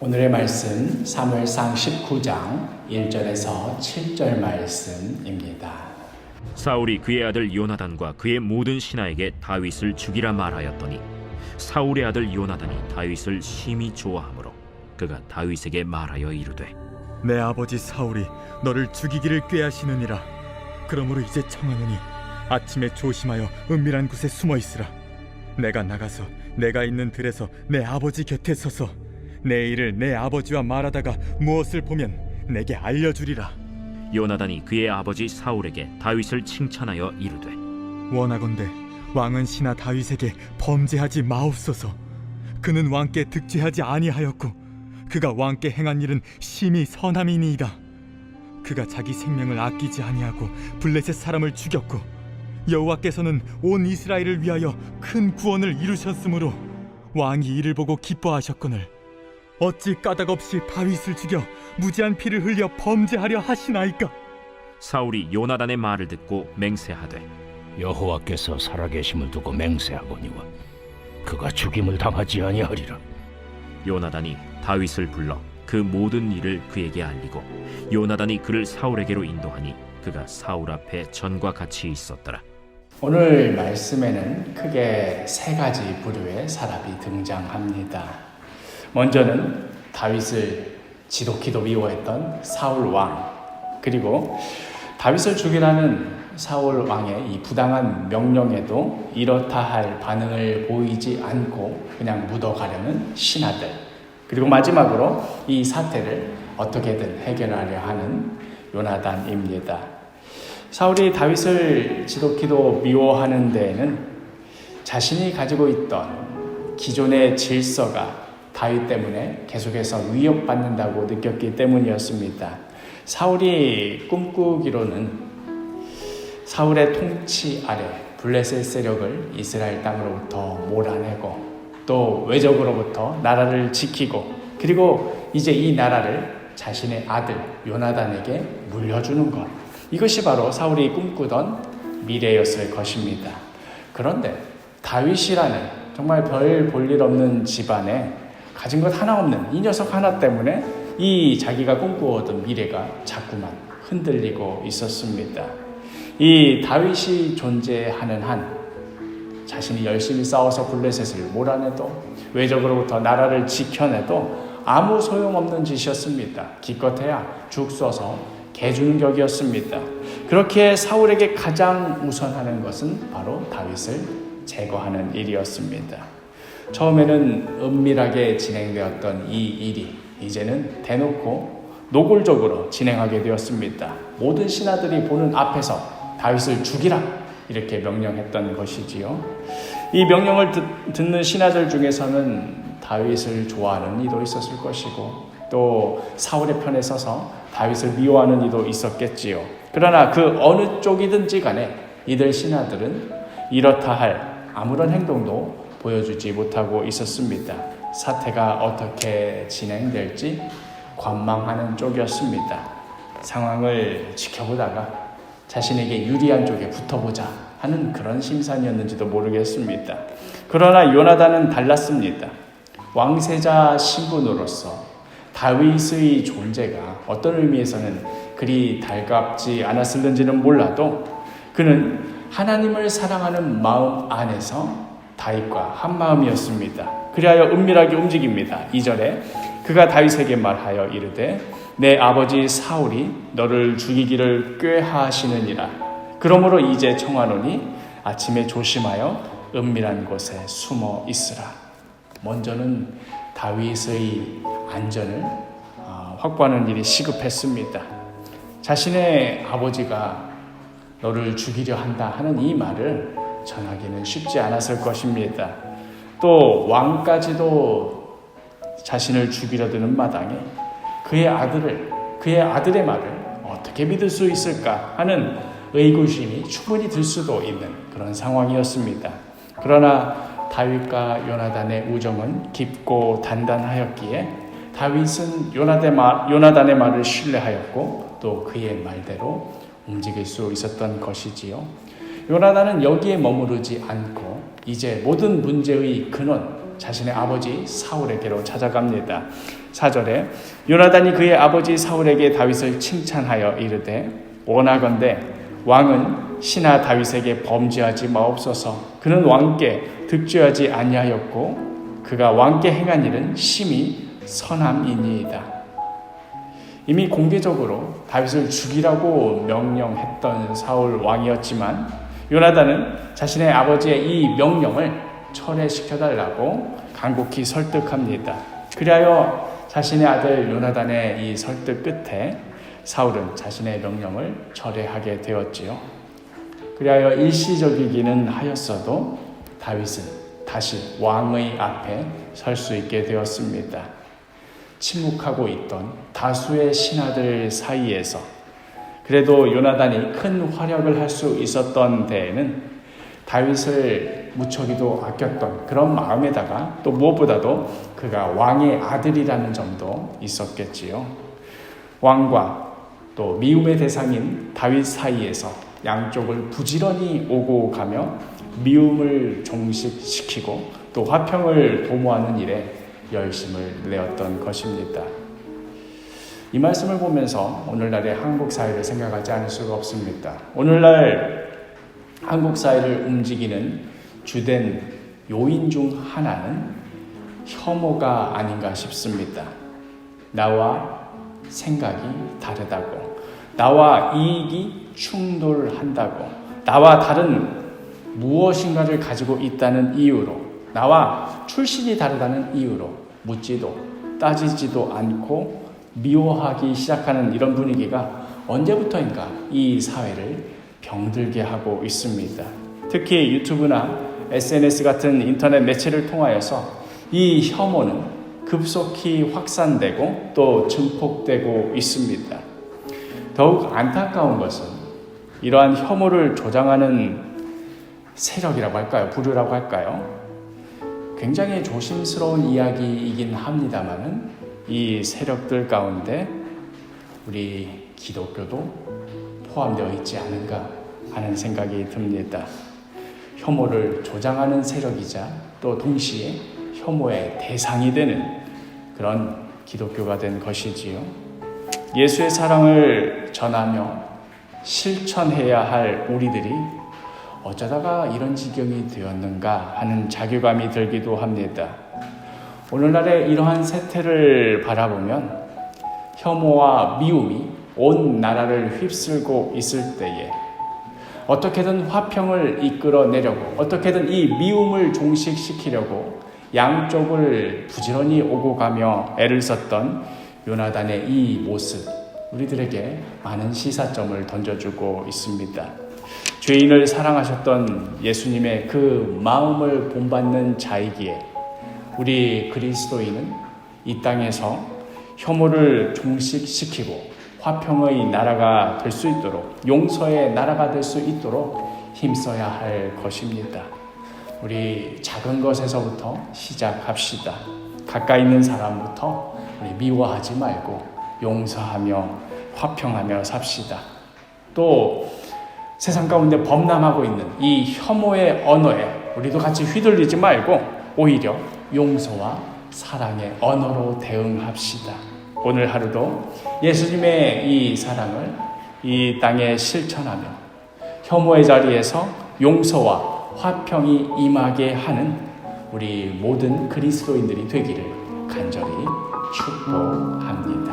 오늘의 말씀 사무엘상 19장 1절에서 7절 말씀입니다. 사울이 그의 아들 요나단과 그의 모든 신하에게 다윗을 죽이라 말하였더니 사울의 아들 요나단이 다윗을 심히 좋아하므로 그가 다윗에게 말하여 이르되 내 아버지 사울이 너를 죽이기를 꾀하시느니라. 그러므로 이제 청하노니 아침에 조심하여 은밀한 곳에 숨어 있으라. 내가 나가서 내가 있는 들에서 내 아버지 곁에 서서 내 일을 내 아버지와 말하다가 무엇을 보면 내게 알려주리라. 요나단이 그의 아버지 사울에게 다윗을 칭찬하여 이르되 원하건대 왕은 신하 다윗에게 범죄하지 마옵소서. 그는 왕께 득죄하지 아니하였고 그가 왕께 행한 일은 심히 선함이니이다. 그가 자기 생명을 아끼지 아니하고 블레셋 사람을 죽였고 여호와께서는 온 이스라엘을 위하여 큰 구원을 이루셨으므로 왕이 이를 보고 기뻐하셨거늘 어찌 까닭없이 다윗을 죽여 무지한 피를 흘려 범죄하려 하시나이까? 사울이 요나단의 말을 듣고 맹세하되 여호와께서 살아계심을 두고 맹세하거니와 그가 죽임을 당하지 아니하리라. 요나단이 다윗을 불러 그 모든 일을 그에게 알리고 요나단이 그를 사울에게로 인도하니 그가 사울 앞에 전과 같이 있었더라. 오늘 말씀에는 크게 세 가지 부류의 사람이 등장합니다. 먼저는 다윗을 지독히도 미워했던 사울 왕, 그리고 다윗을 죽이라는 사울 왕의 이 부당한 명령에도 이렇다 할 반응을 보이지 않고 그냥 묻어가려는 신하들, 그리고 마지막으로 이 사태를 어떻게든 해결하려 하는 요나단입니다. 사울이 다윗을 지독히도 미워하는 데에는 자신이 가지고 있던 기존의 질서가 다윗 때문에 계속해서 위협받는다고 느꼈기 때문이었습니다. 사울이 꿈꾸기로는 사울의 통치 아래 블레셋 세력을 이스라엘 땅으로부터 몰아내고 또 외적으로부터 나라를 지키고 그리고 이제 이 나라를 자신의 아들 요나단에게 물려주는 것, 이것이 바로 사울이 꿈꾸던 미래였을 것입니다. 그런데 다윗이라는 정말 별 볼 일 없는 집안에 가진 것 하나 없는 이 녀석 하나 때문에 이 자기가 꿈꾸었던 미래가 자꾸만 흔들리고 있었습니다. 이 다윗이 존재하는 한 자신이 열심히 싸워서 블레셋을 몰아내도 외적으로부터 나라를 지켜내도 아무 소용없는 짓이었습니다. 기껏해야 죽 써서 개 주는 격이었습니다. 그렇게 사울에게 가장 우선하는 것은 바로 다윗을 제거하는 일이었습니다. 처음에는 은밀하게 진행되었던 이 일이 이제는 대놓고 노골적으로 진행하게 되었습니다. 모든 신하들이 보는 앞에서 다윗을 죽이라 이렇게 명령했던 것이지요. 이 명령을 듣는 신하들 중에서는 다윗을 좋아하는 이도 있었을 것이고 또 사울의 편에 서서 다윗을 미워하는 이도 있었겠지요. 그러나 그 어느 쪽이든지 간에 이들 신하들은 이렇다 할 아무런 행동도 보여주지 못하고 있었습니다. 사태가 어떻게 진행될지 관망하는 쪽이었습니다. 상황을 지켜보다가 자신에게 유리한 쪽에 붙어보자 하는 그런 심산이었는지도 모르겠습니다. 그러나 요나단은 달랐습니다. 왕세자 신분으로서 다윗의 존재가 어떤 의미에서는 그리 달갑지 않았을는지는 몰라도 그는 하나님을 사랑하는 마음 안에서 다윗과 한 마음이었습니다. 그리하여 은밀하게 움직입니다. 2절에 그가 다윗에게 말하여 이르되 내 아버지 사울이 너를 죽이기를 꾀하시느니라. 그러므로 이제 청하노니 아침에 조심하여 은밀한 곳에 숨어 있으라. 먼저는 다윗의 안전을 확보하는 일이 시급했습니다. 자신의 아버지가 너를 죽이려 한다 하는 이 말을 전하기는 쉽지 않았을 것입니다. 또 왕까지도 자신을 죽이려 드는 마당에 그의 아들의 말을 어떻게 믿을 수 있을까 하는 의구심이 충분히 들 수도 있는 그런 상황이었습니다. 그러나 다윗과 요나단의 우정은 깊고 단단하였기에 다윗은 요나단의 말을 신뢰하였고 또 그의 말대로 움직일 수 있었던 것이지요. 요나단은 여기에 머무르지 않고 이제 모든 문제의 근원, 자신의 아버지 사울에게로 찾아갑니다. 4절에 요나단이 그의 아버지 사울에게 다윗을 칭찬하여 이르되 원하건대 왕은 신하 다윗에게 범죄하지 마옵소서. 그는 왕께 득죄하지 아니하였고 그가 왕께 행한 일은 심히 선함이니이다. 이미 공개적으로 다윗을 죽이라고 명령했던 사울 왕이었지만 요나단은 자신의 아버지의 이 명령을 철회시켜달라고 간곡히 설득합니다. 그리하여 자신의 아들 요나단의 이 설득 끝에 사울은 자신의 명령을 철회하게 되었지요. 그리하여 일시적이기는 하였어도 다윗은 다시 왕의 앞에 설 수 있게 되었습니다. 침묵하고 있던 다수의 신하들 사이에서 그래도 요나단이 큰 활약을 할 수 있었던 데에는 다윗을 무척이도 아꼈던 그런 마음에다가 또 무엇보다도 그가 왕의 아들이라는 점도 있었겠지요. 왕과 또 미움의 대상인 다윗 사이에서 양쪽을 부지런히 오고 가며 미움을 종식시키고 또 화평을 도모하는 일에 열심을 내었던 것입니다. 이 말씀을 보면서 오늘날의 한국 사회를 생각하지 않을 수가 없습니다. 오늘날 한국 사회를 움직이는 주된 요인 중 하나는 혐오가 아닌가 싶습니다. 나와 생각이 다르다고, 나와 이익이 충돌한다고, 나와 다른 무엇인가를 가지고 있다는 이유로, 나와 출신이 다르다는 이유로 묻지도 따지지도 않고 미워하기 시작하는 이런 분위기가 언제부터인가 이 사회를 병들게 하고 있습니다. 특히 유튜브나 SNS 같은 인터넷 매체를 통하여서 이 혐오는 급속히 확산되고 또 증폭되고 있습니다. 더욱 안타까운 것은 이러한 혐오를 조장하는 세력이라고 할까요? 부류라고 할까요? 굉장히 조심스러운 이야기이긴 합니다만은 이 세력들 가운데 우리 기독교도 포함되어 있지 않은가 하는 생각이 듭니다. 혐오를 조장하는 세력이자 또 동시에 혐오의 대상이 되는 그런 기독교가 된 것이지요. 예수의 사랑을 전하며 실천해야 할 우리들이 어쩌다가 이런 지경이 되었는가 하는 자괴감이 들기도 합니다. 오늘날의 이러한 세태를 바라보면 혐오와 미움이 온 나라를 휩쓸고 있을 때에 어떻게든 화평을 이끌어내려고, 어떻게든 이 미움을 종식시키려고 양쪽을 부지런히 오고 가며 애를 썼던 요나단의 이 모습, 우리들에게 많은 시사점을 던져주고 있습니다. 죄인을 사랑하셨던 예수님의 그 마음을 본받는 자이기에 우리 그리스도인은 이 땅에서 혐오를 종식시키고 화평의 나라가 될 수 있도록, 용서의 나라가 될 수 있도록 힘써야 할 것입니다. 우리 작은 것에서부터 시작합시다. 가까이 있는 사람부터 우리 미워하지 말고 용서하며 화평하며 삽시다. 또 세상 가운데 범람하고 있는 이 혐오의 언어에 우리도 같이 휘둘리지 말고 오히려 용서와 사랑의 언어로 대응합시다. 오늘 하루도 예수님의 이 사랑을 이 땅에 실천하며 혐오의 자리에서 용서와 화평이 임하게 하는 우리 모든 그리스도인들이 되기를 간절히 축복합니다.